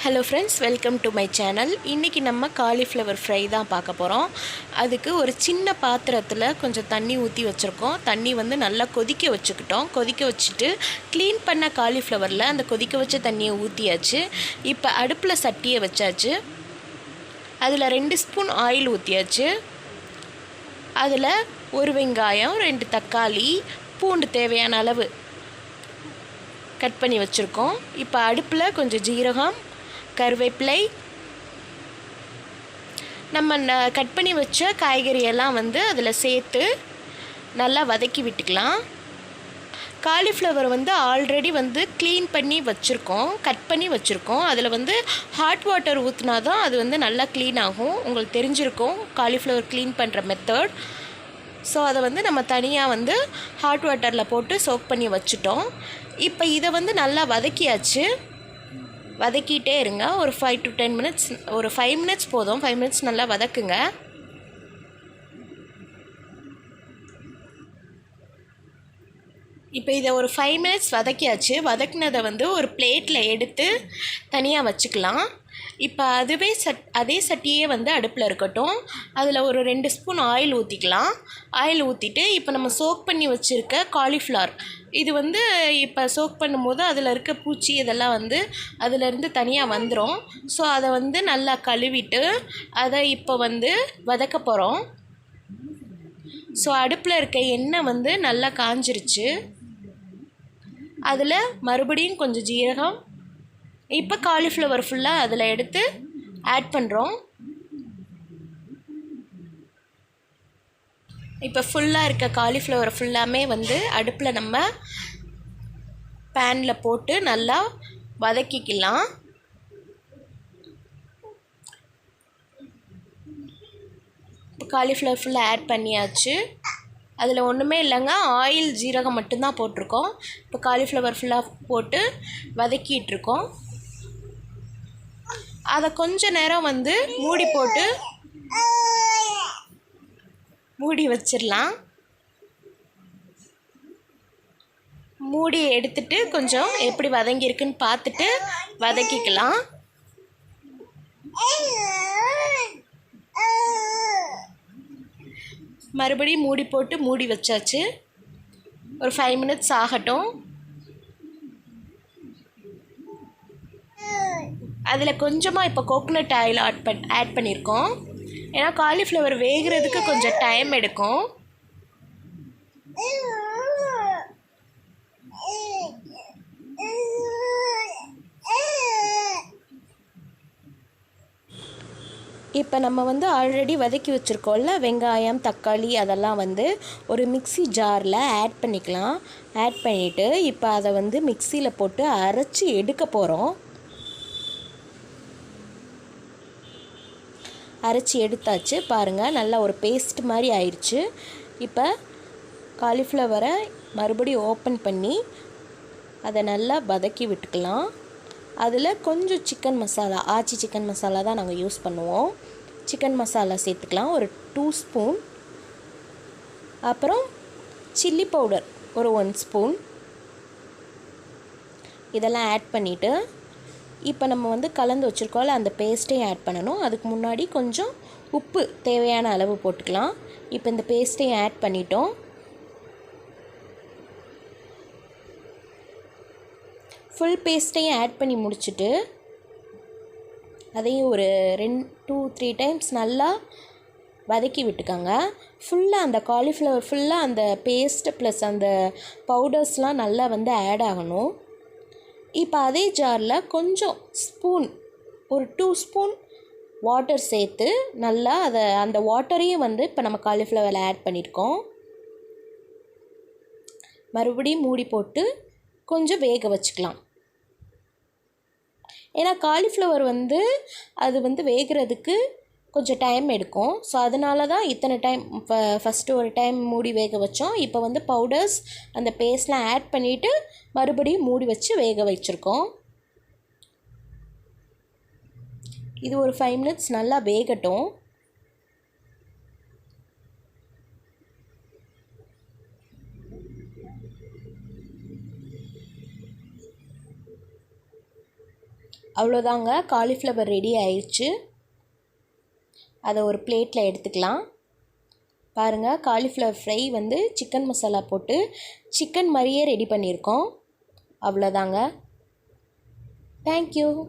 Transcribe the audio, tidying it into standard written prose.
Hello friends, welcome to my channel. இன்றைக்கி நம்ம cauliflower fry தான் பார்க்க போகிறோம். அதுக்கு ஒரு சின்ன பாத்திரத்தில் கொஞ்சம் தண்ணி ஊற்றி வச்சுருக்கோம். தண்ணி வந்து நல்லா கொதிக்க வச்சுக்கிட்டோம். கொதிக்க வச்சுட்டு க்ளீன் பண்ண காலிஃப்ளவரில் அந்த கொதிக்க வச்ச தண்ணியை ஊற்றியாச்சு. இப்போ அடுப்பில் சட்டியை வச்சாச்சு. அதில் 2 ஸ்பூன் ஆயில் ஊற்றியாச்சு. அதில் ஒரு வெங்காயம், 2 தக்காளி, பூண்டு தேவையான அளவு கட் பண்ணி வச்சுருக்கோம். இப்போ அடுப்பில் கொஞ்சம் ஜீரகம், கருவேப்பிலை, நம்ம கட் பண்ணி வச்ச காய்கறியெல்லாம் வந்து அதில் சேர்த்து நல்லா வதக்கி விட்டுக்கலாம். காலிஃப்ளவர் வந்து ஆல்ரெடி வந்து க்ளீன் பண்ணி வச்சுருக்கோம், கட் பண்ணி வச்சுருக்கோம். அதில் வந்து ஹாட் வாட்டர் ஊற்றினா தான் அது வந்து நல்லா க்ளீன் ஆகும். உங்களுக்கு தெரிஞ்சிருக்கும் காலிஃப்ளவர் க்ளீன் பண்ணுற மெத்தட். ஸோ அதை வந்து நம்ம தனியாக வந்து ஹாட் வாட்டரில் போட்டு சோக் பண்ணி வச்சுட்டோம். இப்போ இதை வந்து நல்லா வதக்கியாச்சு. வதக்கிட்டே இருங்க. ஒரு 5 to 10 minutes, ஒரு 5 minutes போதும். 5 minutes நல்லா வதக்குங்க. இப்போ இதை ஒரு 5 minutes வதக்கியாச்சு. வதக்கினதை வந்து ஒரு பிளேட்டில் எடுத்து தனியாக வச்சுக்கலாம். இப்போ அதே சட்டியே வந்து அடுப்பில் இருக்கட்டும். அதில் ஒரு 2 ஸ்பூன் ஆயில் ஊற்றிக்கலாம். ஆயில் ஊற்றிட்டு இப்போ நம்ம சோக் பண்ணி வச்சுருக்க காலிஃப்ளவர், இது வந்து இப்போ சோக் பண்ணும்போது அதில் இருக்க பூச்சி இதெல்லாம் வந்து அதிலேருந்து தனியாக வந்துடும். ஸோ அதை வந்து நல்லா கழுவிட்டு அதை இப்போ வந்து வதக்க போகிறோம். ஸோ அடுப்பில் இருக்க எண்ணெய் வந்து நல்லா காஞ்சிருச்சு. அதில் மறுபடியும் கொஞ்சம் ஜீரகம், இப்போ காலிஃப்ளவர் ஃபுல்லாக அதில் எடுத்து ஆட் பண்ணுறோம். இப்போ ஃபுல்லாக இருக்க காலிஃப்ளவர் ஃபுல்லாமே வந்து அடுப்பில் நம்ம பேனில் போட்டு நல்லா வதக்கிக்கலாம். இப்போ காலிஃப்ளவர் ஃபுல்லாக ஆட் பண்ணியாச்சு. அதில் ஒன்றுமே இல்லைங்க, ஆயில் ஜீரகம் மட்டும்தான் போட்டிருக்கோம். இப்போ காலிஃப்ளவர் ஃபுல்லாக போட்டு வதக்கிட்டுருக்கோம். அதை கொஞ்ச நேரம் வந்து மூடி போட்டு மூடி வச்சிடலாம். மூடி எடுத்துட்டு கொஞ்சம் எப்படி வதங்கியிருக்குன்னு பார்த்துட்டு வதக்கிக்கலாம். மறுபடியும் மூடி போட்டு மூடி வச்சாச்சு. ஒரு 5 minutes ஆகட்டும். அதில் கொஞ்சமாக இப்போ கோகோனட் ஆயில் ஆட் பண்ணியிருக்கோம். ஏன்னா காலிஃப்ளவர் வேகிறதுக்கு கொஞ்சம் டைம் எடுக்கும். இப்போ நம்ம வந்து ஆல்ரெடி வதக்கி வச்சுருக்கோம்ல வெங்காயம், தக்காளி, அதெல்லாம் வந்து ஒரு மிக்ஸி ஜாரில் ஆட் பண்ணிக்கலாம். ஆட் பண்ணிவிட்டு இப்போ அதை வந்து மிக்சியில் போட்டு அரைச்சி எடுக்க போகிறோம். அரைச்சி எடுத்தாச்சு. பாருங்கள், நல்லா ஒரு பேஸ்ட் மாதிரி ஆயிடுச்சு. இப்போ காலிஃப்ளவரை மறுபடியும் ஓப்பன் பண்ணி அதை நல்லா வதக்கி விட்டுக்கலாம். அதில் கொஞ்சம் சிக்கன் மசாலா, ஆச்சி சிக்கன் மசாலா தான் நாங்கள் யூஸ் பண்ணுவோம். சிக்கன் மசாலா சேர்த்துக்கலாம், ஒரு 2 ஸ்பூன். அப்புறம் சில்லி பவுடர் ஒரு 1 ஸ்பூன். இதெல்லாம் ஆட் பண்ணிவிட்டு இப்போ நம்ம வந்து கலந்து வச்சுருக்கோம்ல அந்த பேஸ்ட்டையும் ஆட் பண்ணணும். அதுக்கு முன்னாடி கொஞ்சம் உப்பு தேவையான அளவு போட்டுக்கலாம். இப்போ இந்த பேஸ்ட்டையும் ஆட் பண்ணிட்டோம். ஃபுல் பேஸ்ட்டையும் ஆட் பண்ணி முடிச்சுட்டு அதையும் ஒரு 2-3 டைம்ஸ் நல்லா வதக்கி விட்டுக்கோங்க. ஃபுல்லாக அந்த காலிஃப்ளவர் ஃபுல்லாக அந்த பேஸ்ட்டு ப்ளஸ் அந்த பவுடர்ஸ்லாம் நல்லா வந்து ஆட் ஆகணும். இப்போ அதே ஜாரில் கொஞ்சம் ஸ்பூன், ஒரு 2 ஸ்பூன் வாட்டர் சேர்த்து நல்லா அந்த வாட்டரையும் வந்து இப்போ நம்ம காலிஃப்ளவரில் ஆட் பண்ணியிருக்கோம். மறுபடியும் மூடி போட்டு கொஞ்சம் வேக வச்சுக்கலாம். ஏன்னா காலிஃப்ளவர் வந்து அது வந்து வேகிறதுக்கு கொஞ்சம் டைம் எடுக்கும். ஸோ அதனால தான் இத்தனை டைம் ஃபஸ்ட்டு ஒரு டைம் மூடி வேக வச்சோம். இப்போ வந்து பவுடர்ஸ் அந்த பேஸ்ட்லாம் ஆட் பண்ணிவிட்டு மறுபடியும் மூடி வச்சு வேக வச்சுருக்கோம். இது ஒரு 5 minutes நல்லா வேகட்டும். அவ்வளோதாங்க, காலிஃப்ளவர் ரெடி ஆயிடுச்சு. அதை ஒரு பிளேட்டில் எடுத்துக்கலாம். பாருங்கள், காலிஃப்ளவர் ஃப்ரை வந்து சிக்கன் மசாலா போட்டு சிக்கன் மாதிரியே ரெடி பண்ணியிருக்கோம். அவ்வளோதாங்க. தேங்க்யூ.